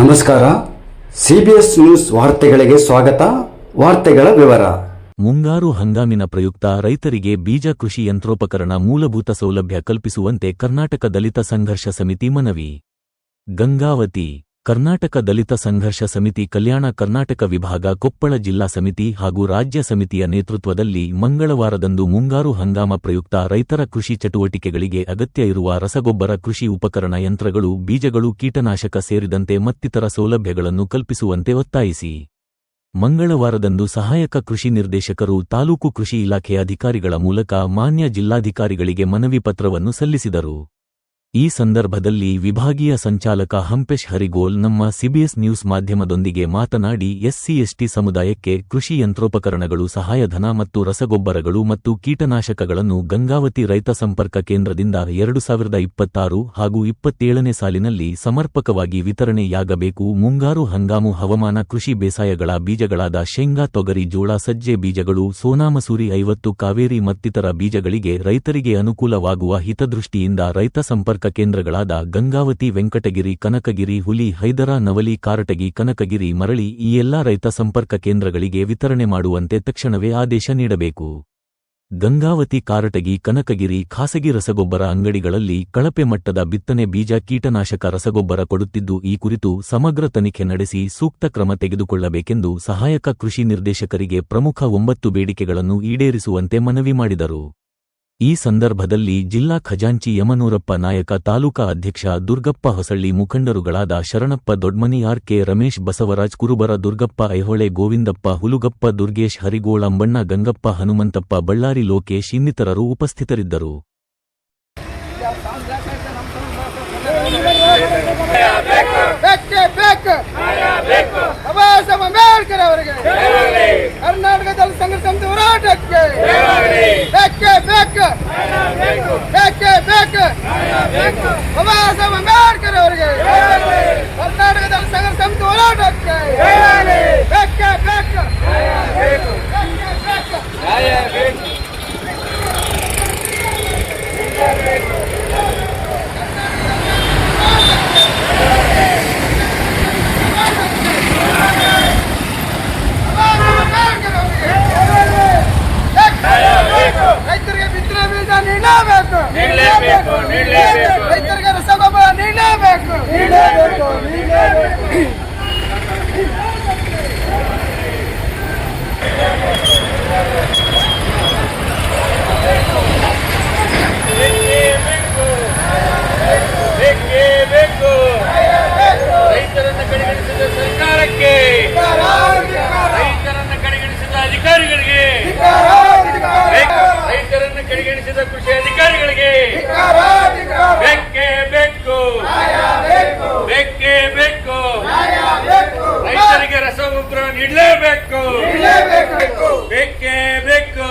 ನಮಸ್ಕಾರ. CBS news ವಾರ್ತೆಗಳಿಗೆ ಸ್ವಾಗತ. ವಾರ್ತೆಗಳ ವಿವರ. ಮುಂಗಾರು ಹಂಗಾಮಿನ ಪ್ರಯುಕ್ತ ರೈತರಿಗೆ ಬೀಜ ಕೃಷಿ ಯಂತ್ರೋಪಕರಣ ಮೂಲಭೂತ ಸೌಲಭ್ಯ ಕಲ್ಪಿಸುವಂತೆ ಕರ್ನಾಟಕ ದಲಿತ ಸಂಘರ್ಷ ಸಮಿತಿ ಮನವಿ. ಗಂಗಾವತಿ ಕರ್ನಾಟಕ ದಲಿತ ಸಂಘರ್ಷ ಸಮಿತಿ ಕಲ್ಯಾಣ ಕರ್ನಾಟಕ ವಿಭಾಗ ಕೊಪ್ಪಳ ಜಿಲ್ಲಾ ಸಮಿತಿ ಹಾಗೂ ರಾಜ್ಯ ಸಮಿತಿಯ ನೇತೃತ್ವದಲ್ಲಿ ಮಂಗಳವಾರದಂದು ಮುಂಗಾರು ಹಂಗಾಮ ಪ್ರಯುಕ್ತ ರೈತರ ಕೃಷಿ ಚಟುವಟಿಕೆಗಳಿಗೆ ಅಗತ್ಯ ಇರುವ ರಸಗೊಬ್ಬರ, ಕೃಷಿ ಉಪಕರಣ, ಯಂತ್ರಗಳು, ಬೀಜಗಳು, ಕೀಟನಾಶಕ ಸೇರಿದಂತೆ ಮತ್ತಿತರ ಸೌಲಭ್ಯಗಳನ್ನು ಕಲ್ಪಿಸುವಂತೆ ಒತ್ತಾಯಿಸಿ ಮಂಗಳವಾರದಂದು ಸಹಾಯಕ ಕೃಷಿ ನಿರ್ದೇಶಕರು ತಾಲೂಕು ಕೃಷಿ ಇಲಾಖೆಯ ಅಧಿಕಾರಿಗಳ ಮೂಲಕ ಮಾನ್ಯ ಜಿಲ್ಲಾಧಿಕಾರಿಗಳಿಗೆ ಮನವಿ ಪತ್ರವನ್ನು ಸಲ್ಲಿಸಿದರು. ಈ ಸಂದರ್ಭದಲ್ಲಿ ವಿಭಾಗೀಯ ಸಂಚಾಲಕ ಹಂಪೇಶ್ ಹರಿಗೋಲ್ ನಮ್ಮ ಸಿಬಿಎಸ್ ನ್ಯೂಸ್ ಮಾಧ್ಯಮದೊಂದಿಗೆ ಮಾತನಾಡಿ, ಎಸ್ಸಿ/ಎಸ್ಟಿ ಸಮುದಾಯಕ್ಕೆ ಕೃಷಿ ಯಂತ್ರೋಪಕರಣಗಳು, ಸಹಾಯಧನ ಮತ್ತು ರಸಗೊಬ್ಬರಗಳು ಮತ್ತು ಕೀಟನಾಶಕಗಳನ್ನು ಗಂಗಾವತಿ ರೈತ ಸಂಪರ್ಕ ಕೇಂದ್ರದಿಂದ 2026 ಹಾಗೂ 27ನೇ ಸಾಲಿನಲ್ಲಿ ಸಮರ್ಪಕವಾಗಿ ವಿತರಣೆಯಾಗಬೇಕು. ಮುಂಗಾರು ಹಂಗಾಮು ಹವಾಮಾನ ಕೃಷಿ ಬೇಸಾಯಗಳ ಬೀಜಗಳಾದ ಶೇಂಗಾ, ತೊಗರಿ, ಜೋಳ, ಸಜ್ಜೆ ಬೀಜಗಳು, ಸೋನಾಮಸೂರಿ 50, ಕಾವೇರಿ ಮತ್ತಿತರ ಬೀಜಗಳಿಗೆ ರೈತರಿಗೆ ಅನುಕೂಲವಾಗುವ ಹಿತದೃಷ್ಟಿಯಿಂದ ರೈತ ಸಂಪರ್ಕ ಕೇಂದ್ರಗಳಾದ ಗಂಗಾವತಿ, ವೆಂಕಟಗಿರಿ, ಕನಕಗಿರಿ, ಹುಲಿ, ಹೈದರ, ನವಲಿ, ಕಾರಟಗಿ, ಕನಕಗಿರಿ, ಮರಳಿ ಈ ಎಲ್ಲಾ ರೈತ ಸಂಪರ್ಕ ಕೇಂದ್ರಗಳಿಗೆ ವಿತರಣೆ ಮಾಡುವಂತೆ ತಕ್ಷಣವೇ ಆದೇಶ ನೀಡಬೇಕು. ಗಂಗಾವತಿ, ಕಾರಟಗಿ, ಕನಕಗಿರಿ ಖಾಸಗಿ ರಸಗೊಬ್ಬರ ಅಂಗಡಿಗಳಲ್ಲಿ ಕಳಪೆ ಮಟ್ಟದ ಬಿತ್ತನೆ ಬೀಜ, ಕೀಟನಾಶಕ, ರಸಗೊಬ್ಬರ ಕೊಡುತ್ತಿದ್ದು, ಈ ಕುರಿತು ಸಮಗ್ರ ತನಿಖೆ ನಡೆಸಿ ಸೂಕ್ತ ಕ್ರಮ ತೆಗೆದುಕೊಳ್ಳಬೇಕೆಂದು ಸಹಾಯಕ ಕೃಷಿ ನಿರ್ದೇಶಕರಿಗೆ ಪ್ರಮುಖ 9 ಬೇಡಿಕೆಗಳನ್ನು ಈಡೇರಿಸುವಂತೆ ಮನವಿ ಮಾಡಿದರು. ಈ ಸಂದರ್ಭದಲ್ಲಿ ಜಿಲ್ಲಾ ಖಜಾಂಚಿ ಯಮನೂರಪ್ಪ ನಾಯಕ, ತಾಲೂಕಾ ಅಧ್ಯಕ್ಷ ದುರ್ಗಪ್ಪ ಹೊಸಳ್ಳಿ, ಮುಖಂಡರುಗಳಾದ ಶರಣಪ್ಪ ದೊಡ್ಮನಿ, ಆರ್.ಕೆ. ರಮೇಶ್, ಬಸವರಾಜ್ ಕುರುಬರ, ದುರ್ಗಪ್ಪ ಐಹೊಳೆ, ಗೋವಿಂದಪ್ಪ, ಹುಲುಗಪ್ಪ, ದುರ್ಗೇಶ್, ಹರಿಗೋಳ್, ಅಂಬಣ್ಣ, ಗಂಗಪ್ಪ, ಹನುಮಂತಪ್ಪ, ಬಳ್ಳಾರಿ, ಲೋಕೇಶ್ ಇನ್ನಿತರರು ಉಪಸ್ಥಿತರಿದ್ದರು. ಕರ್ನಾಟಕ ದಲಿತ ಸಂಘರ್ಷ ಸಮಿತಿ ಹೋರಾಟಕ್ಕೆ ಬಾಬಾ ಸಾಹೇಬ್ ಅಂಬೇಡ್ಕರ್ ಅವರಿಗೆ, ಕರ್ನಾಟಕ ದಲಿತ ಸಂಘರ್ಷ ಸಮಿತಿ ಹೋರಾಟಕ್ಕೆ ರೈತರಿಗೆ ಬಿತ್ತನೆ ಬೀಜ ನೀಡಲೇಬೇಕು, ರೈತರಿಗೆ ರಸಗೊಬ್ಬರ ನೀಡಲೇಬೇಕು. ರೈತರನ್ನು ಕಡೆಗಣಿಸಿದ ಸರ್ಕಾರಕ್ಕೆ, ರೈತರನ್ನು ಕಡೆಗಣಿಸಿದ ಅಧಿಕಾರಿಗಳಿಗೆ, ರೈತರನ್ನು ಕಡೆಗಣಿಸಿದ ಕೃಷಿ ಅಧಿಕಾರಿಗಳಿಗೆ ಬೇಕೇ ಬೇಕು, ಬೇಕೇ ಬೇಕು. ರೈತರಿಗೆ ರಸಗೊಬ್ಬರ ನೀಡಲೇಬೇಕು, ಬೇಕೇ ಬೇಕು.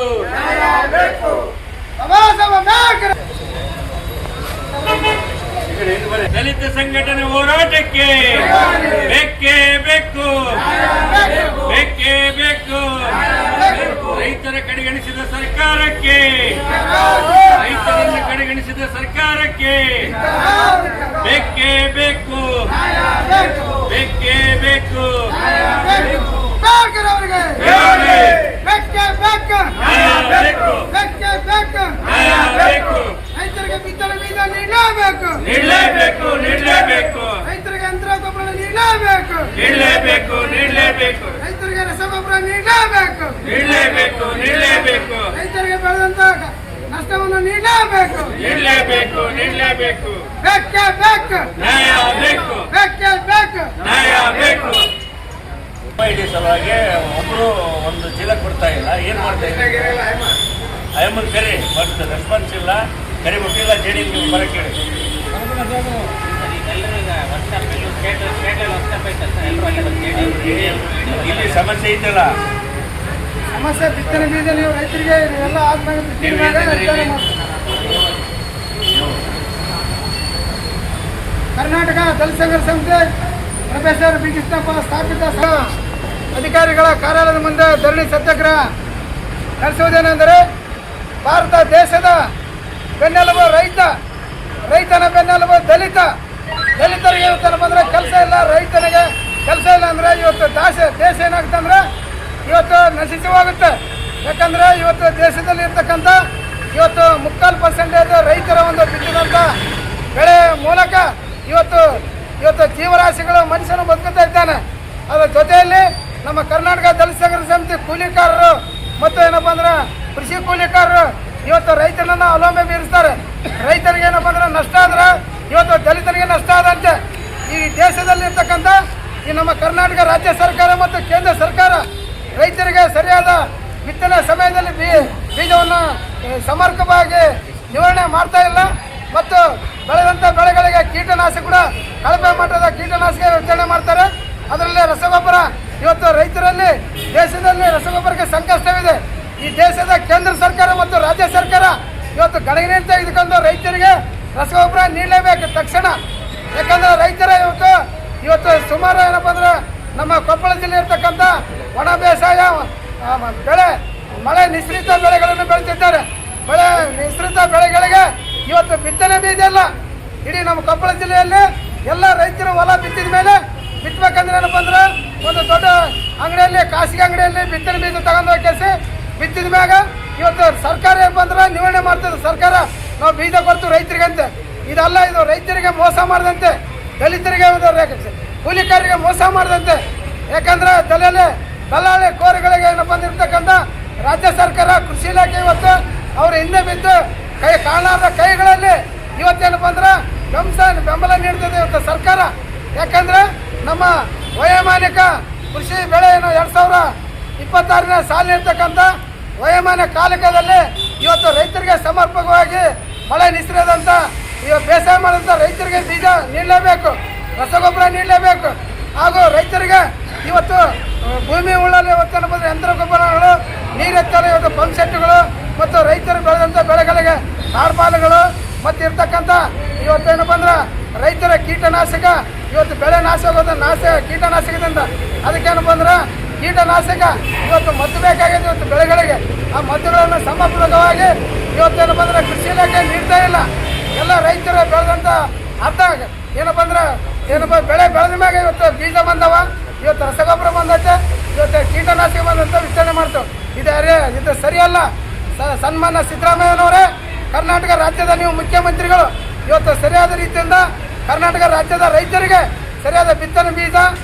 ದಲಿತ ಸಂಘಟನೆ ಹೋರಾಟಕ್ಕೆ ಬೇಕೇ ಬೇಕು, ಬೇಕೇ ಬೇಕು. ರೈತರ ಕಡೆಗಣಿಸಿದ ಸರ್ಕಾರಕ್ಕೆ, ರೈತರನ್ನು ಕಡೆಗಣಿಸಿದ ಸರ್ಕಾರಕ್ಕೆ ಬೇಕೇ ಬೇಕು, ಬೇಕೇ ಬೇಕು. ರೈತರಿಗೆ ಬಿತ್ತನೆ ಬೀಜ ನೀಡಲೇಬೇಕು, ನೀಡಲೇಬೇಕು, ನೀಡಲೇಬೇಕು. ರೈತರಿಗೆ ಯಂತ್ರೋಪಕರಣ ನೀಡಲೇಬೇಕು, ನೀಡಲೇಬೇಕು, ನೀಡಲೇಬೇಕು. ರೈತರಿಗೆ ರಸಗೊಬ್ಬರ ನೀಡಲೇಬೇಕು, ನೀಡಲೇಬೇಕು, ನೀಡಲೇಬೇಕು. ರೈತರಿಗೆ ಬೆಳೆದಂತ ನಷ್ಟವನ್ನು ನೀಡಲೇಬೇಕು, ನೀಡಲೇಬೇಕು, ನೀಡಲೇಬೇಕು. ಬೇಕೇ ಬೇಕು, ನ್ಯಾಯ ಬೇಕು, ಬೇಕೇ ಬೇಕು, ನ್ಯಾಯ ಬೇಕು. ಐಡಿ ಸಲುವಾಗಿ ಒಬ್ರು ಒಂದು ಚೀಲ ಕೊಡ್ತಾ ಇಲ್ಲ, ಏನ್ ಮಾಡ್ತಾ ಇದ್ದಾರೆ? ಅಯ್ಯಮ್ಮನ್ ಕರಿ, ಬಟ್ ರೆಸ್ಪಾನ್ಸ್ ಇಲ್ಲ. ಕರಿಬೇಕಿಲ್ಲ, ಜೆಡಿ ಬರಕ್ಕೆ ಹೇಳಿ. ಇಲ್ಲಿ ಸಮಸ್ಯೆ ಐತಲ್ಲ, ಸಮಸ್ಯೆ ಬಿತ್ತನೆ ಬೀಜ ನೀವು ರೈತರಿಗೆ ಎಲ್ಲ ಆದ್ಮೇಲೆ ಕರ್ನಾಟಕ ದಲಿತ ಸಂಘರ್ಷ ಸಮಿತಿ ಪ್ರೊಫೆಸರ್ ಬಿ ಕೃಷ್ಣಪ್ಪ ಸ್ಥಾಪಿತ ಅಧಿಕಾರಿಗಳ ಕಾರ್ಯಾಲಯದ ಮುಂದೆ ಧರಣಿ ಸತ್ಯಾಗ್ರಹ ನಡೆಸುವುದೇನೆಂದರೆ, ಭಾರತ ದೇಶದ ಬೆನ್ನೆಲುಬು ರೈತ, ರೈತನ ಬೆನ್ನೆಲುಬು ದಲಿತ, ದಲಿತರಿಗೆ ಇವತ್ತು ಬಂದರೆ ಕೆಲಸ ಇಲ್ಲ, ರೈತನಿಗೆ ಕೆಲಸ ಇಲ್ಲ ಅಂದರೆ ಇವತ್ತು ದೇಶ ಏನಾಗುತ್ತೆ ಅಂದರೆ ಇವತ್ತು ನಶಿಸಿ ಹೋಗುತ್ತೆ. ಯಾಕಂದರೆ ಇವತ್ತು ದೇಶದಲ್ಲಿ ಇರ್ತಕ್ಕಂಥ ಇವತ್ತು 3% ರೈತರ ಒಂದು ಬಿತ್ತಿದಂಥ ಬೆಳೆ ಮೂಲಕ ಇವತ್ತು ಜೀವರಾಶಿಗಳು ಮನುಷ್ಯನು ಬದುಕುತ್ತಾ ಇದ್ದಾನೆ. ಅದರ ಜೊತೆಯಲ್ಲಿ ನಮ್ಮ ಕರ್ನಾಟಕ ದಲಿತ ಸಂಘರ್ಷ ಸಮಿತಿ ಕೂಲಿಕಾರರು ಮತ್ತು ಏನಪ್ಪ ಅಂದ್ರೆ ಕೃಷಿ ಕೂಲಿಕಾರರು ಇವತ್ತು ರೈತನನ್ನು ಅವಲಂಬನೆ ಬೀರಿಸ್ತಾರೆ. ರೈತರಿಗೆ ಏನಪ್ಪ ಅಂದ್ರೆ ನಷ್ಟ ಅಂದ್ರೆ ಇವತ್ತು ದಲಿತರಿಗೆ ನಷ್ಟ ಆದಂತೆ. ಈ ದೇಶದಲ್ಲಿರ್ತಕ್ಕಂಥ ಈ ನಮ್ಮ ಕರ್ನಾಟಕ ರಾಜ್ಯ ಸರ್ಕಾರ ಮತ್ತು ಕೇಂದ್ರ ಸರ್ಕಾರ ರೈತರಿಗೆ ಸರಿಯಾದ ಬಿತ್ತನೆ ಸಮಯದಲ್ಲಿ ಬೀಜವನ್ನು ಸಮರ್ಪಕವಾಗಿ ನಿವಾರಣೆ ಮಾಡ್ತಾ ಇಲ್ಲ ಮತ್ತು ಬೆಳೆದಂಥ ಬೆಳೆಗಳಿಗೆ ಕೀಟನಾಶಕ ಕೂಡ ಕಳಪೆ ಮಟ್ಟದ ಕೀಟನಾಶಕ ವಿತರಣೆ ಮಾಡ್ತಾರೆ. ಅದರಲ್ಲಿ ರಸಗೊಬ್ಬರ ಇವತ್ತು ರೈತರಲ್ಲಿ ದೇಶದಲ್ಲಿ ರಸಗೊಬ್ಬರಕ್ಕೆ ಸಂಕಷ್ಟವಿದೆ. ಈ ದೇಶದ ಕೇಂದ್ರ ಸರ್ಕಾರ ಮತ್ತು ರಾಜ್ಯ ಸರ್ಕಾರ ಇವತ್ತು ಗಣನೆಯನ್ನು ತೆಗೆದುಕೊಂಡು ರೈತರಿಗೆ ರಸಗೊಬ್ಬರ ನೀಡಲೇಬೇಕು ತಕ್ಷಣ. ಯಾಕಂದರೆ ರೈತರ ಇವತ್ತು ಸುಮಾರು ಏನಪ್ಪ ಅಂದ್ರೆ ನಮ್ಮ ಕೊಪ್ಪಳ ಜಿಲ್ಲೆ ಇರ್ತಕ್ಕಂಥ ಒಣ ಬೇಸಾಯ ಬೆಳೆ ಮಳೆ ನಿಶ್ರಿತ ಬೆಳೆಗಳನ್ನು ಬೆಳೆದಿದ್ದಾರೆ. ಬೆಳೆ ನಿಶ್ರಿತ ಬೆಳೆಗಳಿಗೆ ಇವತ್ತು ಬಿತ್ತನೆ ಬೀಜ ಇಲ್ಲ. ಇಡೀ ನಮ್ಮ ಕೊಪ್ಪಳ ಜಿಲ್ಲೆಯಲ್ಲಿ ಎಲ್ಲ ರೈತರು ಹೊಲ ಬಿತ್ತಿದ ಮೇಲೆ ಬಿತ್ತಬೇಕಂದ್ರೆ ಏನಪ್ಪ ಅಂದ್ರೆ ಒಂದು ದೊಡ್ಡ ಅಂಗಡಿಯಲ್ಲಿ ಖಾಸಗಿ ಅಂಗಡಿಯಲ್ಲಿ ಬಿತ್ತನೆ ಬೀಜ ತಗೊಂಡು ಹೋಗಿ ಬಿತ್ತಿದ ಮ್ಯಾಗ ಇವತ್ತು ಸರ್ಕಾರ ಏನಪ್ಪ ಅಂದ್ರೆ ನಿವಾರಣೆ ಮಾಡ್ತದೆ. ಸರ್ಕಾರ ನಾವು ಬೀಜ ಕೊಡ್ತೀವಿ ರೈತರಿಗೆ ಅಂತ. ಇದಲ್ಲ, ಇದು ರೈತರಿಗೆ ಮೋಸ ಮಾಡದಂತೆ, ದಲಿತರಿಗೆ ಕೂಲಿಕಾರರಿಗೆ ಮೋಸ ಮಾಡದಂತೆ. ಯಾಕಂದ್ರೆ ದಲ್ಲಾಳಿ ಕೋರಿಗಳಿಗೆ ಏನಪ್ಪ ಅಂದಿರ್ತಕ್ಕಂಥ ರಾಜ್ಯ ಸರ್ಕಾರ ಕೃಷಿ ಇಲಾಖೆ ಇವತ್ತು ಅವ್ರ ಹಿಂದೆ ಬಿದ್ದು ಕಾಣಾದ ಕೈಗಳಲ್ಲಿ ಇವತ್ತೇನಪ್ಪ ಅಂದ್ರೆ ಬೆಂಬಲ ನೀಡ್ತದೆ ಇವತ್ತು ಸರ್ಕಾರ. ಯಾಕಂದ್ರೆ ನಮ್ಮ ವಯೋಮಾನಿಕ ಕೃಷಿ ಬೆಳೆ ಏನು 2026ನೇ ಸಾಲಿನಿರ್ತಕ್ಕಂಥ ವಯೋಮಾನ ಕಾಲಕದಲ್ಲಿ ಇವತ್ತು ರೈತರಿಗೆ ಸಮರ್ಪಕವಾಗಿ ಮಳೆ ನಿಶ್ರಿದಂಥ ಬೇಸಾಯ ಮಾಡಿದಂಥ ರೈತರಿಗೆ ಬೀಜ ನೀಡಲೇಬೇಕು, ರಸಗೊಬ್ಬರ ನೀಡಲೇಬೇಕು. ಹಾಗೂ ರೈತರಿಗೆ ಇವತ್ತು ಭೂಮಿ ಉಳ್ಳಲ್ಲಿ ಇವತ್ತೇನಪ್ಪ ಅಂದ್ರೆ ಯಂತ್ರಗೊಬ್ಬರಗಳು, ನೀರೆತ್ತಲು ಇವತ್ತು ಪಂಪ್ ಸೆಟ್ಗಳು ಮತ್ತು ರೈತರು ಬೆಳೆದಂಥ ಬೆಳೆಗಳಿಗೆ ತಾಡ್ಪಾಲುಗಳು ಮತ್ತು ಇರ್ತಕ್ಕಂಥ ಇವತ್ತೇನಪ್ಪ ಅಂದ್ರೆ ರೈತರ ಕೀಟನಾಶಕ ಇವತ್ತು ಬೆಳೆ ನಾಶ ಆಗೋದು ಕೀಟನಾಶಕದಿಂದ ಅದಕ್ಕೇನಪ್ಪ ಅಂದ್ರೆ ಕೀಟನಾಶಕ ಇವತ್ತು ಮದ್ದು ಬೇಕಾಗಿದೆ ಇವತ್ತು ಬೆಳೆಗಳಿಗೆ. ಆ ಮದ್ದುಗಳನ್ನು ಸಮರ್ಪಕವಾಗಿ ಇವತ್ತೇನಪ್ಪ ಅಂದ್ರೆ ಕೃಷಿ ಇಲಾಖೆ ನೀಡ್ತಾ ಇಲ್ಲ. ಎಲ್ಲ ರೈತರು ಬೆಳೆದಂಥ ಅರ್ಧ ಏನಪ್ಪ ಬೆಳೆ ಬೆಳೆದ ಮ್ಯಾಗ ಇವತ್ತು ಬೀಜ ಬಂದವ, ಇವತ್ತು ರಸಗೊಬ್ಬರ ಬಂದೈತೆ, ಇವತ್ತು ಕೀಟನಾಶಕ ಬಂದಂತ ವಿತರಣೆ ಮಾಡ್ತೇವೆ. ಇದು ಸರಿಯಲ್ಲ. ಸನ್ಮಾನ್ಯ ಸಿದ್ದರಾಮಯ್ಯನವರೇ, ಕರ್ನಾಟಕ ರಾಜ್ಯದ ನೀವು ಮುಖ್ಯಮಂತ್ರಿಗಳು ಇವತ್ತು ಸರಿಯಾದ ರೀತಿಯಿಂದ ಕರ್ನಾಟಕ ರಾಜ್ಯದ ರೈತರಿಗೆ ಸರಿಯಾದ ಬಿತ್ತನೆ ಬೀಜ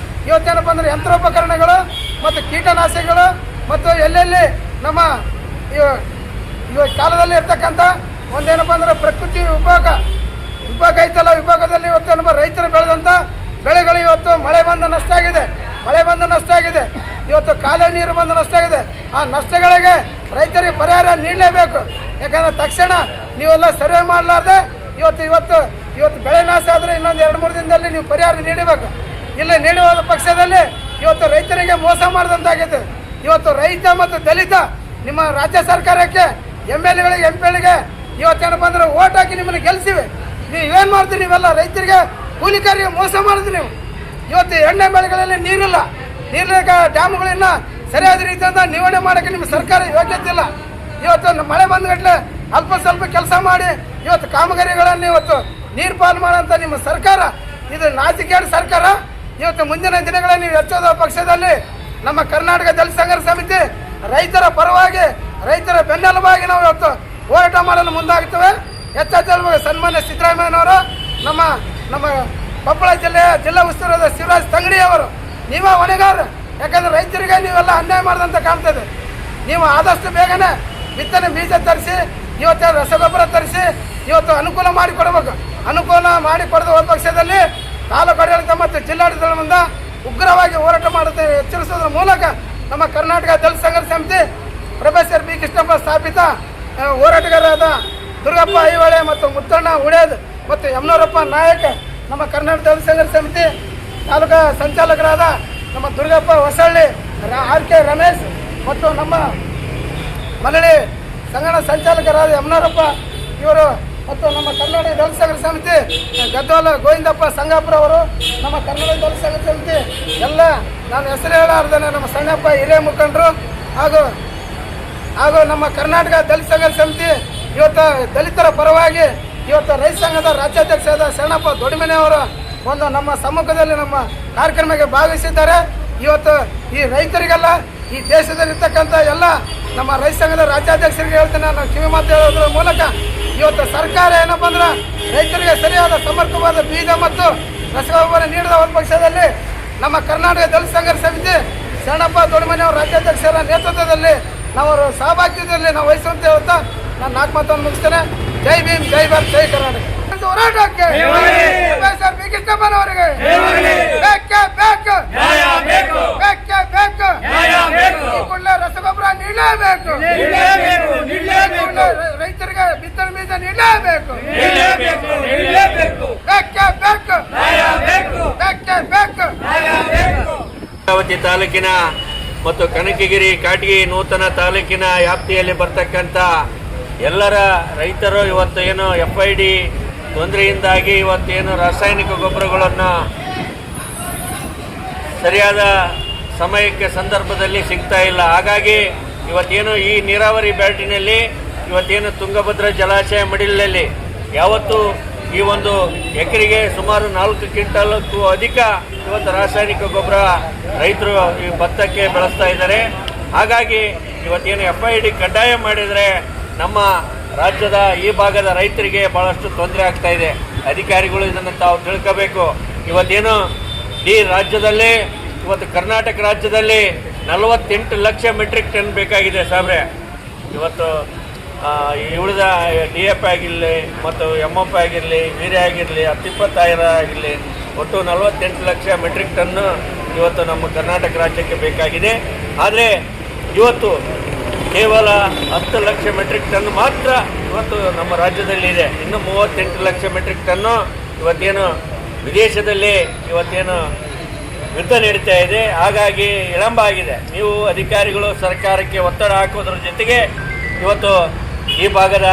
ಇವತ್ತೇನಪ್ಪ ಅಂದ್ರೆ ಯಂತ್ರೋಪಕರಣಗಳು ಮತ್ತು ಕೀಟನಾಶಕಗಳು ಮತ್ತು ಎಲ್ಲೆಲ್ಲಿ ನಮ್ಮ ಇವಾಗ ಕಾಲದಲ್ಲಿ ಇರ್ತಕ್ಕಂಥ ಒಂದೇನಪ್ಪ ಅಂದ್ರೆ ಪ್ರಕೃತಿ ವಿಭಾಗ ಐತಲ್ಲ, ವಿಭಾಗದಲ್ಲಿ ಇವತ್ತೇನಪ್ಪ ರೈತರು ಬೆಳೆದಂಥ ಬೆಳೆಗಳು ಇವತ್ತು ಮಳೆ ಬಂದ ನಷ್ಟ ಆಗಿದೆ. ಇವತ್ತು ಕಾಲೇ ನೀರು ಬಂದು ನಷ್ಟ ಆಗಿದೆ. ಆ ನಷ್ಟಗಳಿಗೆ ರೈತರಿಗೆ ಪರಿಹಾರ ನೀಡಲೇಬೇಕು. ಯಾಕಂದ್ರೆ ತಕ್ಷಣ ನೀವೆಲ್ಲ ಸರ್ವೆ ಮಾಡಲಾರ್ದೆ ಇವತ್ತು ಬೆಳೆ ನಾಶ ಆದರೆ ಇನ್ನೊಂದು 2-3 ದಿನದಲ್ಲಿ ನೀವು ಪರಿಹಾರ ನೀಡಬೇಕು. ಇಲ್ಲ ನೀಡುವ ಪಕ್ಷದಲ್ಲಿ ಇವತ್ತು ರೈತರಿಗೆ ಮೋಸ ಮಾಡಿದಂತಾಗಿದೆ. ಇವತ್ತು ರೈತ ಮತ್ತು ದಲಿತ ನಿಮ್ಮ ರಾಜ್ಯ ಸರ್ಕಾರಕ್ಕೆ MLAಗಳಿಗೆ MP ಇವತ್ತೇನಪ್ಪ ಅಂದ್ರೆ ಓಟ್ ಹಾಕಿ ನಿಮ್ಮನ್ನು ಗೆಲ್ಸಿವೆ. ನೀವು ಏನು ಮಾಡ್ತೀರಿ? ನೀವೆಲ್ಲ ರೈತರಿಗೆ ಕೂಲಿಕಾರಿಗೆ ಮೋಸ ಮಾಡಿದ್ರಿ. ನೀವು ಇವತ್ತು ಎಣ್ಣೆ ಬೆಳೆಗಳಲ್ಲಿ ನೀರಿಲ್ಲ, ಡ್ಯಾಮ್ಗಳನ್ನ ಸರಿಯಾದ ರೀತಿಯಿಂದ ನಿವಾರಣೆ ಮಾಡೋಕ್ಕೆ ನಿಮ್ಮ ಸರ್ಕಾರ ಯೋಗ್ಯತೆ ಇಲ್ಲ. ಇವತ್ತು ಮಳೆ ಬಂದಗಟ್ಟಲೆ ಅಲ್ಪ ಸ್ವಲ್ಪ ಕೆಲಸ ಮಾಡಿ ಇವತ್ತು ಕಾಮಗಾರಿಗಳನ್ನು ಇವತ್ತು ನೀರು ಪಾಲು ಮಾಡೋಂಥ ನಿಮ್ಮ ಸರ್ಕಾರ ಇದು ನಾಚಿಕೆಯಾದ ಸರ್ಕಾರ. ಇವತ್ತು ಮುಂದಿನ ದಿನಗಳಲ್ಲಿ ನೀವು ಹೆಚ್ಚೋದ ಪಕ್ಷದಲ್ಲಿ ನಮ್ಮ ಕರ್ನಾಟಕ ದಲಿತ ಸಂಘರ್ಷ ಸಮಿತಿ ರೈತರ ಪರವಾಗಿ, ರೈತರ ಬೆನ್ನೆಲುಬಾಗಿ ನಾವು ಇವತ್ತು ಹೋರಾಟ ಮಾಡಲು ಮುಂದಾಗ್ತೇವೆ. ಹೆಚ್ಚೆಚ್ಚು ಸನ್ಮಾನ್ಯ ಸಿದ್ದರಾಮಯ್ಯನವರು, ನಮ್ಮ ಕೊಪ್ಪಳ ಜಿಲ್ಲಾ ಉಸ್ತುವಾರಿ ಶಿವರಾಜ್ ತಂಗಡಿ ಅವರು, ನೀವೇ ಹೊಣೆಗಾರರು. ಯಾಕಂದ್ರೆ ರೈತರಿಗೆ ನೀವೆಲ್ಲ ಅನ್ಯಾಯ ಮಾಡಿದಂತ ಕಾಣ್ತದೆ. ನೀವು ಆದಷ್ಟು ಬೇಗನೆ ಬಿತ್ತನೆ ಬೀಜ ತರಿಸಿ, ಇವತ್ತು ರಸಗೊಬ್ಬರ ತರಿಸಿ ಇವತ್ತು ಅನುಕೂಲ ಮಾಡಿಕೊಡಬೇಕು. ಅನುಕೂಲ ಮಾಡಿಕೊಡದ ಹೋದ ಪಕ್ಷದಲ್ಲಿ ತಾಲೂಕು ಆಡಳಿತ ಮತ್ತು ಜಿಲ್ಲಾಡಳಿತದ ಮುಂದೆ ಉಗ್ರವಾಗಿ ಹೋರಾಟ ಮಾಡುತ್ತೆ ಎಚ್ಚರಿಸುವುದರ ಮೂಲಕ ನಮ್ಮ ಕರ್ನಾಟಕ ದಲಿತ ಸಂಘರ್ಷ ಸಮಿತಿ ಪ್ರೊಫೆಸರ್ ಬಿ ಕೃಷ್ಣಪ್ಪ ಸ್ಥಾಪಿತ ಹೋರಾಟಗಾರರಾದ ದುರ್ಗಪ್ಪ ಐಹೊಳೆ ಮತ್ತು ಮುತ್ತಣ್ಣ ಉಡೇದ್ ಮತ್ತು ಯಮನೂರಪ್ಪ ನಾಯಕ್, ನಮ್ಮ ಕರ್ನಾಟಕ ದಲಿತ ಸಂಘರ್ಷ ಸಮಿತಿ ತಾಲೂಕಾ ಸಂಚಾಲಕರಾದ ನಮ್ಮ ದುರ್ಗಪ್ಪ ಹೊಸಳ್ಳಿ, RK ರಮೇಶ್ ಮತ್ತು ನಮ್ಮ ಮಲಳಿ ಸಂಘದ ಸಂಚಾಲಕರಾದ ಯಮನೂರಪ್ಪ ಇವರು ಮತ್ತು ನಮ್ಮ ಕರ್ನಾಟಕ ದಲಿತ ಸಂಘರ್ಷ ಸಮಿತಿ ಗದ್ದೋಲ ಗೋವಿಂದಪ್ಪ ಸಂಗಾಪುರ ಅವರು, ನಮ್ಮ ಕರ್ನಾಟಕ ದಲಿತ ಸಂಘರ್ಷ ಸಮಿತಿ ಎಲ್ಲ ನಾನು ಹೆಸರು ಹೇಳಾರ್ದೇನೆ ನಮ್ಮ ಸಣ್ಣಪ್ಪ ಹಿರಿಯ ಮುಖಂಡರು ಹಾಗೂ ನಮ್ಮ ಕರ್ನಾಟಕ ದಲಿತ ಸಂಘರ್ಷ ಸಮಿತಿ ಇವತ್ತು ದಲಿತರ ಪರವಾಗಿ ಇವತ್ತು ರೈತ ಸಂಘದ ರಾಜ್ಯಾಧ್ಯಕ್ಷರಾದ ಶರಣಪ್ಪ ದೊಡ್ಡಮನೆ ಅವರ ಒಂದು ನಮ್ಮ ಸಮ್ಮುಖದಲ್ಲಿ ನಮ್ಮ ಕಾರ್ಯಕ್ರಮಕ್ಕೆ ಭಾಗವಹಿಸಿದ್ದಾರೆ. ಇವತ್ತು ಈ ರೈತರಿಗೆಲ್ಲ ಈ ದೇಶದಲ್ಲಿರ್ತಕ್ಕಂಥ ಎಲ್ಲ ನಮ್ಮ ರೈತ ಸಂಘದ ರಾಜ್ಯಾಧ್ಯಕ್ಷರಿಗೆ ಹೇಳ್ತೇನೆ, ನಾನು ಕಿವಿ ಮಾತು ಹೇಳೋದ್ರ ಮೂಲಕ ಇವತ್ತು ಸರ್ಕಾರ ಏನಪ್ಪ ಅಂದ್ರೆ ರೈತರಿಗೆ ಸರಿಯಾದ ಸಮರ್ಪಕವಾದ ಬೀಜ ಮತ್ತು ರಸಗೊಬ್ಬರ ನೀಡಿದ ಒಂದು ಪಕ್ಷದಲ್ಲಿ ನಮ್ಮ ಕರ್ನಾಟಕ ದಲಿತ ಸಂಘರ್ಷ ಸಮಿತಿ ಶರಣಪ್ಪ ದೊಡ್ಡಮನೆ ಅವರ ರಾಜ್ಯಾಧ್ಯಕ್ಷರ ನೇತೃತ್ವದಲ್ಲಿ ನಾವು ಸಹಭಾಗಿತ್ವದಲ್ಲಿ ನಾವು ವಹಿಸುವಂತೆ ಹೇಳ್ತಾ ನಾನು 4 ಮಾತನ್ನು ಮುಗಿಸ್ತೇನೆ. ಜೈ ಭೀಮ್, ಜೈ ಭಾರತ್, ಜೈ ಕರ್ನಾಟಕ. ಹೋರಾಟಕ್ಕೆ ಪ್ರೊಫೆಸರ್ ಬಿ ಕೃಷ್ಣಪ್ಪನವರಿಗೆ ಬೇಕೇ ಬೇಕು, ಬೇಕೇ ಬೇಕು. ಈ ಕೂಡಲೇ ರಸಗೊಬ್ಬರ ನೀಡಲೇಬೇಕು, ರೈತರಿಗೆ ಬಿತ್ತನೆ ಬೀಜ ನೀಡಲೇಬೇಕು, ಬೇಕೇ ಬೇಕು, ಬೇಕೇ ಬೇಕು. ಗಂಗಾವತಿ ತಾಲೂಕಿನ ಮತ್ತು ಕನಕಗಿರಿ ಕಾಟಗಿ ನೂತನ ತಾಲೂಕಿನ ವ್ಯಾಪ್ತಿಯಲ್ಲಿ ಬರ್ತಕ್ಕಂಥ ಎಲ್ಲರ ರೈತರು ಇವತ್ತು ಏನು FID ತೊಂದರೆಯಿಂದಾಗಿ ಇವತ್ತೇನು ರಾಸಾಯನಿಕ ಗೊಬ್ಬರಗಳನ್ನು ಸರಿಯಾದ ಸಮಯಕ್ಕೆ ಸಂದರ್ಭದಲ್ಲಿ ಸಿಗ್ತಾ ಇಲ್ಲ. ಹಾಗಾಗಿ ಇವತ್ತೇನು ಈ ನೀರಾವರಿ ಬ್ಯಾಲ್ಟಿನಲ್ಲಿ ಇವತ್ತೇನು ತುಂಗಭದ್ರಾ ಜಲಾಶಯ ಮಡಿಲಿನಲ್ಲಿ ಯಾವತ್ತು ಈ ಒಂದು ಎಕರೆಗೆ ಸುಮಾರು 4 ಕ್ವಿಂಟಲ್ಗೂ ಅಧಿಕ ಇವತ್ತು ರಾಸಾಯನಿಕ ಗೊಬ್ಬರ ರೈತರು ಈ ಭತ್ತಕ್ಕೆ ಬೆಳೆಸ್ತಾ ಇದ್ದಾರೆ. ಹಾಗಾಗಿ ಇವತ್ತೇನು FID ಕಡ್ಡಾಯ ಮಾಡಿದರೆ ನಮ್ಮ ರಾಜ್ಯದ ಈ ಭಾಗದ ರೈತರಿಗೆ ಭಾಳಷ್ಟು ತೊಂದರೆ ಆಗ್ತಾ ಇದೆ. ಅಧಿಕಾರಿಗಳು ಇದನ್ನು ತಾವು ತಿಳ್ಕೋಬೇಕು. ಇವತ್ತೇನು ಈ ರಾಜ್ಯದಲ್ಲಿ ಇವತ್ತು ಕರ್ನಾಟಕ ರಾಜ್ಯದಲ್ಲಿ 48 ಲಕ್ಷ ಮೆಟ್ರಿಕ್ ಟನ್ ಬೇಕಾಗಿದೆ ಸಾಬ್ರೆ. ಇವತ್ತು ಉಳಿದ DAP ಆಗಿರಲಿ ಮತ್ತು MOP ಆಗಿರಲಿ, ವೀರ್ಯ ಆಗಿರಲಿ, 10-20 ಆಗಿರಲಿ, ಒಟ್ಟು 48 ಲಕ್ಷ ಮೆಟ್ರಿಕ್ ಟನ್ನು ಇವತ್ತು ನಮ್ಮ ಕರ್ನಾಟಕ ರಾಜ್ಯಕ್ಕೆ ಬೇಕಾಗಿದೆ. ಆದರೆ ಇವತ್ತು ಕೇವಲ 10 ಲಕ್ಷ ಮೆಟ್ರಿಕ್ ಟನ್ ಮಾತ್ರ ಇವತ್ತು ನಮ್ಮ ರಾಜ್ಯದಲ್ಲಿದೆ. ಇನ್ನು 38 ಲಕ್ಷ ಮೆಟ್ರಿಕ್ ಟನ್ನು ಇವತ್ತೇನು ವಿದೇಶದಲ್ಲಿ ಇವತ್ತೇನು ಯುದ್ಧ ನಡೀತಾ ಇದೆ. ಹಾಗಾಗಿ ವಿಳಂಬ ಆಗಿದೆ. ನೀವು ಅಧಿಕಾರಿಗಳು ಸರ್ಕಾರಕ್ಕೆ ಒತ್ತಡ ಹಾಕೋದ್ರ ಜೊತೆಗೆ ಇವತ್ತು ಈ ಭಾಗದ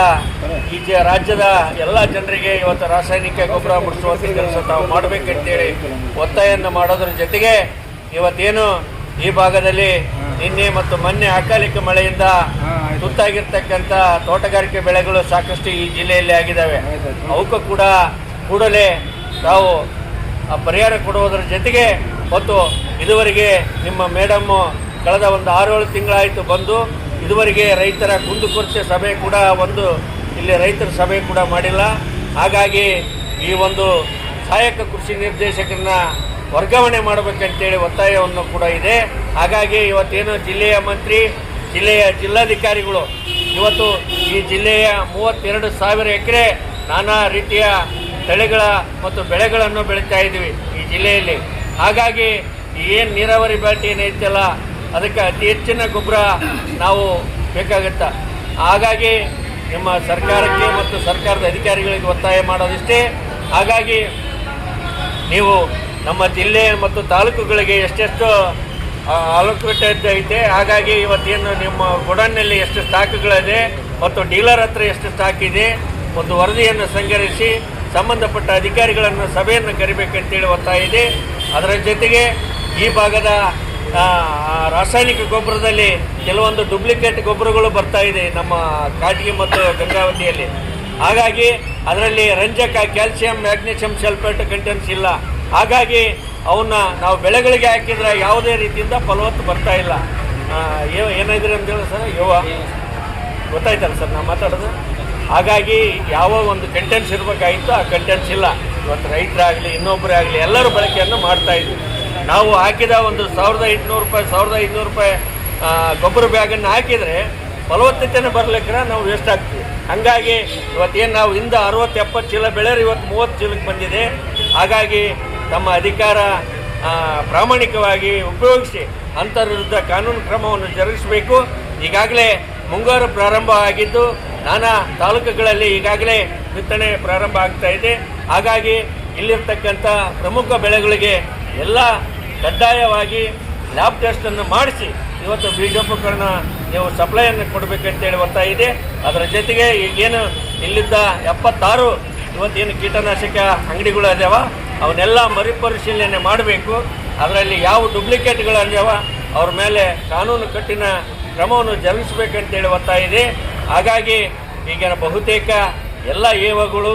ಈ ರಾಜ್ಯದ ಎಲ್ಲ ಜನರಿಗೆ ಇವತ್ತು ರಾಸಾಯನಿಕ ಗೊಬ್ಬರ ಮುಟ್ಟಿಸುವಂಥ ಕೆಲಸ ತಾವು ಮಾಡಬೇಕಂತೇಳಿ ಒತ್ತಾಯವನ್ನು ಮಾಡೋದ್ರ ಜೊತೆಗೆ ಇವತ್ತೇನು ಈ ಭಾಗದಲ್ಲಿ ನಿನ್ನೆ ಮತ್ತು ಮೊನ್ನೆ ಅಕಾಲಿಕ ಮಳೆಯಿಂದ ತುತ್ತಾಗಿರ್ತಕ್ಕಂಥ ತೋಟಗಾರಿಕೆ ಬೆಳೆಗಳು ಸಾಕಷ್ಟು ಈ ಜಿಲ್ಲೆಯಲ್ಲಿ ಆಗಿದ್ದಾವೆ. ಅವಕ್ಕೂ ಕೂಡ ಕೂಡಲೇ ತಾವು ಪರಿಹಾರ ಕೊಡುವುದರ ಜೊತೆಗೆ ಮತ್ತು ಇದುವರೆಗೆ ನಿಮ್ಮ ಮೇಡಮ್ಮು ಕಳೆದ ಒಂದು 6-7 ತಿಂಗಳಾಯಿತು ಬಂದು ಇದುವರೆಗೆ ರೈತರ ಕುಂದುಕೊರತೆ ಸಭೆ ಕೂಡ ಇಲ್ಲಿ ರೈತರ ಸಭೆ ಕೂಡ ಮಾಡಿಲ್ಲ. ಹಾಗಾಗಿ ಈ ಒಂದು ಸಹಾಯಕ ಕೃಷಿ ನಿರ್ದೇಶಕರನ್ನ ವರ್ಗಾವಣೆ ಮಾಡಬೇಕಂತೇಳಿ ಒತ್ತಾಯವನ್ನು ಕೂಡ ಇದೆ. ಹಾಗಾಗಿ ಇವತ್ತೇನು ಜಿಲ್ಲೆಯ ಮಂತ್ರಿ, ಜಿಲ್ಲೆಯ ಜಿಲ್ಲಾಧಿಕಾರಿಗಳು ಇವತ್ತು ಈ ಜಿಲ್ಲೆಯ 32,000 ಎಕರೆ ನಾನಾ ರೀತಿಯ ತಳಿಗಳ ಮತ್ತು ಬೆಳೆಗಳನ್ನು ಬೆಳೀತಾ ಇದ್ದೀವಿ ಈ ಜಿಲ್ಲೆಯಲ್ಲಿ. ಹಾಗಾಗಿ ಏನು ನೀರಾವರಿ ಬ್ಯಾಲ್ಟ್ ಏನೈತಲ್ಲ ಅದಕ್ಕೆ ಅತಿ ಹೆಚ್ಚಿನ ಗೊಬ್ಬರ ನಾವು ಬೇಕಾಗುತ್ತೆ. ಹಾಗಾಗಿ ನಿಮ್ಮ ಸರ್ಕಾರಕ್ಕೆ ಮತ್ತು ಸರ್ಕಾರದ ಅಧಿಕಾರಿಗಳಿಗೆ ಒತ್ತಾಯ ಮಾಡೋದಿಷ್ಟೇ. ಹಾಗಾಗಿ ನೀವು ನಮ್ಮ ಜಿಲ್ಲೆ ಮತ್ತು ತಾಲೂಕುಗಳಿಗೆ ಎಷ್ಟೆಷ್ಟು ಅಲೋಕೇಟೆಡ್ ಐತೆ, ಹಾಗಾಗಿ ಇವತ್ತೇನು ನಿಮ್ಮ ಗೋಡನ್ನಲ್ಲಿ ಎಷ್ಟು ಸ್ಟಾಕ್ಗಳಿದೆ ಮತ್ತು ಡೀಲರ್ ಹತ್ರ ಎಷ್ಟು ಸ್ಟಾಕ್ ಇದೆ ಒಂದು ವರದಿಯನ್ನು ಸಂಗ್ರಹಿಸಿ ಸಂಬಂಧಪಟ್ಟ ಅಧಿಕಾರಿಗಳನ್ನು ಸಭೆಯನ್ನು ಕರಿಬೇಕಂತೇಳಿ ಒತ್ತಾಯ ಇದೆ. ಅದರ ಜೊತೆಗೆ ಈ ಭಾಗದ ರಾಸಾಯನಿಕ ಗೊಬ್ಬರದಲ್ಲಿ ಕೆಲವೊಂದು ಡೂಪ್ಲಿಕೇಟ್ ಗೊಬ್ಬರಗಳು ಬರ್ತಾ ಇದೆ ನಮ್ಮ ಕಾಟಗಿ ಮತ್ತು ಗಂಗಾವತಿಯಲ್ಲಿ. ಹಾಗಾಗಿ ಅದರಲ್ಲಿ ರಂಜಕ, ಕ್ಯಾಲ್ಸಿಯಂ, ಮ್ಯಾಗ್ನೀಷಿಯಂ ಸಲ್ಫೇಟ್ ಕಂಟೆಂಟ್ಸ್ ಇಲ್ಲ. ಹಾಗಾಗಿ ಅವನ್ನ ನಾವು ಬೆಳೆಗಳಿಗೆ ಹಾಕಿದ್ರೆ ಯಾವುದೇ ರೀತಿಯಿಂದ ಫಲವತ್ತು ಬರ್ತಾ ಇಲ್ಲ. ಏನಾಯ್ತು ಅಂತೇಳಿ ಸರ್, ಗೊತ್ತಾಯ್ತಲ್ಲ ಸರ್ ನಾವು ಮಾತಾಡೋದು. ಹಾಗಾಗಿ ಯಾವ ಒಂದು ಕಂಟೆಂಟ್ಸ್ ಇರಬೇಕಾಗಿತ್ತು ಆ ಕಂಟೆಂಟ್ಸ್ ಇಲ್ಲ. ಇವತ್ತು ರೈತರಾಗಲಿ ಇನ್ನೊಬ್ಬರೇ ಆಗಲಿ ಎಲ್ಲರೂ ಬಳಕೆಯನ್ನು ಮಾಡ್ತಾ ಇದ್ವಿ. ನಾವು ಹಾಕಿದ ಒಂದು 1,800 ರೂಪಾಯಿ 1,500 ರೂಪಾಯಿ ಗೊಬ್ಬರ ಬ್ಯಾಗನ್ನು ಹಾಕಿದರೆ ಫಲವತ್ತತೆನೇ ಬರಲಿಕ್ಕೆ ನಾವು ವೇಸ್ಟ್ ಆಗ್ತೀವಿ. ಹಾಗಾಗಿ ಇವತ್ತೇನು ನಾವು ಹಿಂದೆ 60-70 ಚೀಲ ಬೆಳೆಯೋರು ಇವತ್ತು 30 ಚೀಲಕ್ಕೆ ಬಂದಿದೆ. ಹಾಗಾಗಿ ತಮ್ಮ ಅಧಿಕಾರ ಪ್ರಾಮಾಣಿಕವಾಗಿ ಉಪಯೋಗಿಸಿ ಅಂತರ ವಿರುದ್ಧ ಕಾನೂನು ಕ್ರಮವನ್ನು ಜರುಗಿಸಬೇಕು. ಈಗಾಗಲೇ ಮುಂಗಾರು ಪ್ರಾರಂಭ ಆಗಿದ್ದು ನಾನಾ ತಾಲೂಕುಗಳಲ್ಲಿ ಈಗಾಗಲೇ ಬಿತ್ತನೆ ಪ್ರಾರಂಭ ಆಗ್ತಾ ಇದೆ. ಹಾಗಾಗಿ ಇಲ್ಲಿರ್ತಕ್ಕಂಥ ಪ್ರಮುಖ ಬೆಳೆಗಳಿಗೆ ಎಲ್ಲ ಕಡ್ಡಾಯವಾಗಿ ಲ್ಯಾಬ್ ಟೆಸ್ಟನ್ನು ಮಾಡಿಸಿ ಇವತ್ತು ಬೀಜೋಪಕರಣ ನೀವು ಸಪ್ಲೈಯನ್ನು ಕೊಡಬೇಕಂತೇಳಿ ಒತ್ತಾಯ ಇದೆ. ಅದರ ಜೊತೆಗೆ ಈಗೇನು ಇಲ್ಲಿದ್ದ 76 ಇವತ್ತೇನು ಕೀಟನಾಶಕ ಅಂಗಡಿಗಳು ಅದಾವ ಅವನ್ನೆಲ್ಲ ಮರುಪರಿಶೀಲನೆ ಮಾಡಬೇಕು. ಅದರಲ್ಲಿ ಯಾವ ಡೂಪ್ಲಿಕೇಟ್ಗಳು ಅದಾವ ಅವ್ರ ಮೇಲೆ ಕಾನೂನು ಕಠಿಣ ಕ್ರಮವನ್ನು ಜರುಗಿಸಬೇಕಂತೇಳಿ ಒತ್ತಾಯ ಇದೆ. ಹಾಗಾಗಿ ಈಗ ಬಹುತೇಕ ಎಲ್ಲ ಏವಗಳು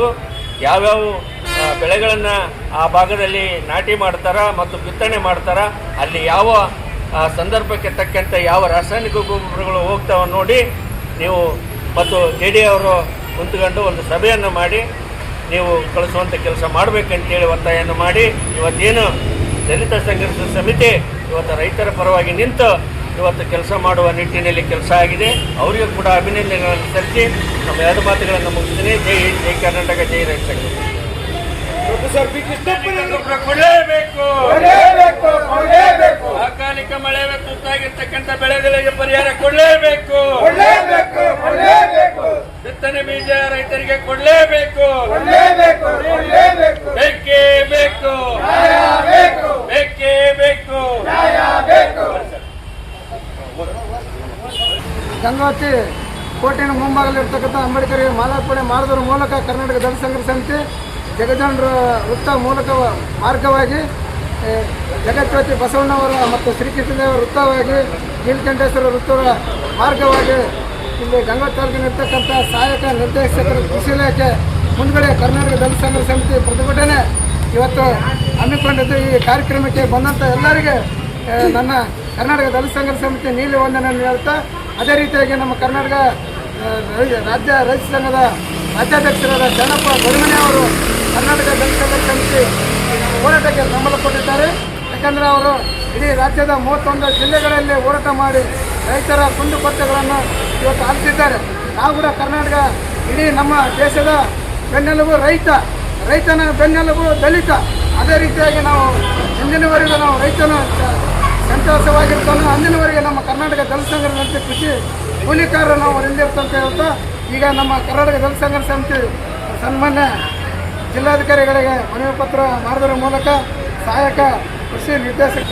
ಯಾವ್ಯಾವ ಬೆಳೆಗಳನ್ನು ಆ ಭಾಗದಲ್ಲಿ ನಾಟಿ ಮಾಡ್ತಾರ ಮತ್ತು ಬಿತ್ತನೆ ಮಾಡ್ತಾರ, ಅಲ್ಲಿ ಯಾವ ಸಂದರ್ಭಕ್ಕೆ ತಕ್ಕಂತೆ ಯಾವ ರಾಸಾಯನಿಕ ಗೊಬ್ಬರಗಳು ಹೋಗ್ತಾವ ನೋಡಿ ನೀವು ಮತ್ತು JD ಅವರು ಕುಂತ್ಕೊಂಡು ಒಂದು ಸಭೆಯನ್ನು ಮಾಡಿ ನೀವು ಕಳಿಸುವಂಥ ಕೆಲಸ ಮಾಡಬೇಕಂತೇಳಿ ಒತ್ತಾಯವನ್ನು ಮಾಡಿ ಇವತ್ತೇನು ದಲಿತ ಸಂಘರ್ಷ ಸಮಿತಿ ಇವತ್ತು ರೈತರ ಪರವಾಗಿ ನಿಂತು ಇವತ್ತು ಕೆಲಸ ಮಾಡುವ ನಿಟ್ಟಿನಲ್ಲಿ ಕೆಲಸ ಆಗಿದೆ. ಅವರಿಗೂ ಕೂಡ ಅಭಿನಂದನೆಗಳನ್ನು ಸಲ್ಲಿಸಿ ನಮ್ಮ ಎರಡು ಮಾತುಗಳನ್ನು ಮುಗಿಸ್ತೀನಿ. ಜೈ ಹಿಂದ್, ಜೈ ಕರ್ನಾಟಕ, ಜೈ ರೈತ ಸಂಘ. ಕೊಡಲೇಬೇಕು, ಅಕಾಲಿಕ ಮಳೆ ತುತ್ತಾಗಿರ್ತಕ್ಕಂಥ ಬೆಳೆಗಳಿಗೆ ಪರಿಹಾರ ಕೊಡಲೇಬೇಕು, ಬಿತ್ತನೆ ಬೀಜ ರೈತರಿಗೆ ಕೊಡಲೇಬೇಕು, ಬೇಕೇ ಬೇಕು, ಬೇಕೇ ಬೇಕು. ಗಂಗಾವತಿ ಕೋಟೆಯ ಮುಂಭಾಗದಲ್ಲಿರ್ತಕ್ಕಂಥ ಅಂಬೇಡ್ಕರ್ಗೆ ಮಾಲಾರ್ಪಣೆ ಮಾಡೋದ್ರ ಮೂಲಕ ಕರ್ನಾಟಕ ದಲಿತ ಸಂಘರ್ಷ ಸಮಿತಿ ಜಗಜಾಂಡ್ರ ವೃತ್ತ ಮೂಲಕ ಮಾರ್ಗವಾಗಿ ಜಗಜ್ಯೋತಿ ಬಸವಣ್ಣವರ ಮತ್ತು ಶ್ರೀಕೃಷ್ಣದೇವರ ವೃತ್ತವಾಗಿ ನೀಲಕಂಠೇಶ್ವರ ವೃತ್ತದ ಮಾರ್ಗವಾಗಿ ಇಲ್ಲಿ ಗಂಗಾವತಿ ತಾಲೂಕಿನಲ್ಲಿರ್ತಕ್ಕಂಥ ಸಹಾಯಕ ನಿರ್ದೇಶಕರ ಕೃಷಿ ಇಲಾಖೆ ಮುಂದ್ಗಡೆ ಕರ್ನಾಟಕ ದಲಿತ ಸಂಘರ್ಷ ಸಮಿತಿ ಪ್ರತಿಭಟನೆ ಇವತ್ತು ಹಮ್ಮಿಕೊಂಡಿದ್ದು. ಈ ಕಾರ್ಯಕ್ರಮಕ್ಕೆ ಬಂದಂಥ ಎಲ್ಲರಿಗೆ ನನ್ನ ಕರ್ನಾಟಕ ದಲಿತ ಸಂಘರ್ಷ ಸಮಿತಿ ನೀಲಿ ವಂದನೆಯನ್ನು ಹೇಳ್ತಾ, ಅದೇ ರೀತಿಯಾಗಿ ನಮ್ಮ ಕರ್ನಾಟಕ ರಾಜ್ಯ ರೈತ ಸಂಘದ ರಾಜ್ಯಾಧ್ಯಕ್ಷರಾದ ಶರಣಪ್ಪ ದೊಡ್ಮನೆ ಅವರು ಕರ್ನಾಟಕ ದಲಿತ ಸಂಘರ್ಷ ಸಮಿತಿ ಹೋರಾಟಕ್ಕೆ ಬೆಂಬಲ ಕೊಟ್ಟಿದ್ದಾರೆ. ಯಾಕಂದರೆ ಅವರು ಇಡೀ ರಾಜ್ಯದ 31 ಜಿಲ್ಲೆಗಳಲ್ಲಿ ಹೋರಾಟ ಮಾಡಿ ರೈತರ ಕುಂದುಕೊರತೆಗಳನ್ನು ಇವತ್ತು ಆಲಿಸಿದ್ದಾರೆ. ನಾವು ಕೂಡ ಕರ್ನಾಟಕ ಇಡೀ ನಮ್ಮ ದೇಶದ ಬೆನ್ನೆಲುಬು ರೈತನ ಬೆನ್ನೆಲುಬು ದಲಿತ. ಅದೇ ರೀತಿಯಾಗಿ ನಾವು ಇಂದಿನವರೆಗೂ ನಾವು ರೈತನ ಸಂತೋಷವಾಗಿರ್ತಾನೆ. ಅಂದಿನವರೆಗೆ ನಮ್ಮ ಕರ್ನಾಟಕ ದಲಿತ ಸಂಘರ್ಷ ಸಮಿತಿ ಕೃಷಿ ಕೂಲಿಕಾರರು ನಾವು ಹೊಂದಿರ್ತಂತ ಹೇಳ್ತಾ, ಈಗ ನಮ್ಮ ಕರ್ನಾಟಕ ದಲಿತ ಸಂಘರ್ಷ ಸಮಿತಿ ಸನ್ಮಾನ್ಯ ಜಿಲ್ಲಾಧಿಕಾರಿಗಳಿಗೆ ಮನವಿ ಪತ್ರ ಮಾಡೋದ್ರ ಮೂಲಕ ಸಹಾಯಕ ಕೃಷಿ ನಿರ್ದೇಶಕ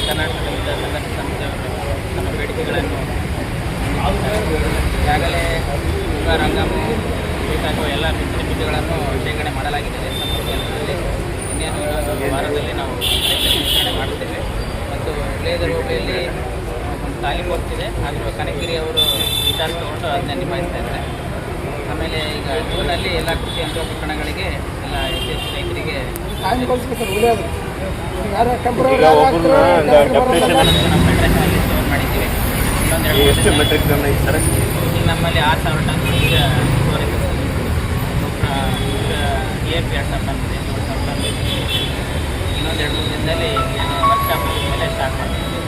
ಕರ್ನಾಟಕದ ಸಂಘರ್ಷ ಸಮಿತಿಯವರು ನಮ್ಮ ಬೇಡಿಕೆಗಳನ್ನು ಈಗಾಗಲೇ ರಂಗಮು ಬೇಕಾಗುವ ಎಲ್ಲ ಬಿತ್ತನೆ ಬೀಜಗಳನ್ನು ಶೇಖರಣೆ ಮಾಡಲಾಗಿದೆ. ಸಂಪೂರ್ಣದಲ್ಲಿ ಇನ್ನೇನು ಇನ್ನೊಂದು ವಾರದಲ್ಲಿ ನಾವು ರೈತರ ವಿತರಣೆ ಮಾಡುತ್ತೇವೆ. ಮತ್ತು ಲೇದರ್ ಹೋಬಳಿಯಲ್ಲಿ ಒಂದು ತಾಲೀಮು ಹೋಗ್ತಿದೆ, ಆದರೂ ಕನಕಗಿರಿ ಅವರು ಇನ್ಚಾರ್ಜ್ ತಗೊಂಡು ಅದನ್ನ ನಿಭಾಯಿಸ್ತಾ ಇದ್ದಾರೆ. ಆಮೇಲೆ ಈಗ ಜೂನಲ್ಲಿ ಎಲ್ಲ ಕೃಷಿ ಯಂತ್ರೋಪಕರಣಗಳಿಗೆ ಎಲ್ಲ ಹೆಚ್ಚು ರೈತರಿಗೆ ಸ್ಟೋರ್ ಮಾಡಿದ್ದೀವಿ. ಎಷ್ಟು ಮೆಟ್ರಿಕ್ ಟನ್ ಈ ಸರ? ಈಗ ನಮ್ಮಲ್ಲಿ 6,000 ಟನ್ ಈಗ ಸ್ಟೋರೇಜ್ DAP 2,000 ಟನ್ ಇದೆ, 7,000 ಟನ್ ಇದೆ. ಇನ್ನೊಂದು 2-3 ದಿನದಲ್ಲಿ ವರ್ಕ್ಶಾಪ್ ಮೇಲೆ ಸ್ಟಾರ್ಟ್ ಮಾಡ್ತೀವಿ.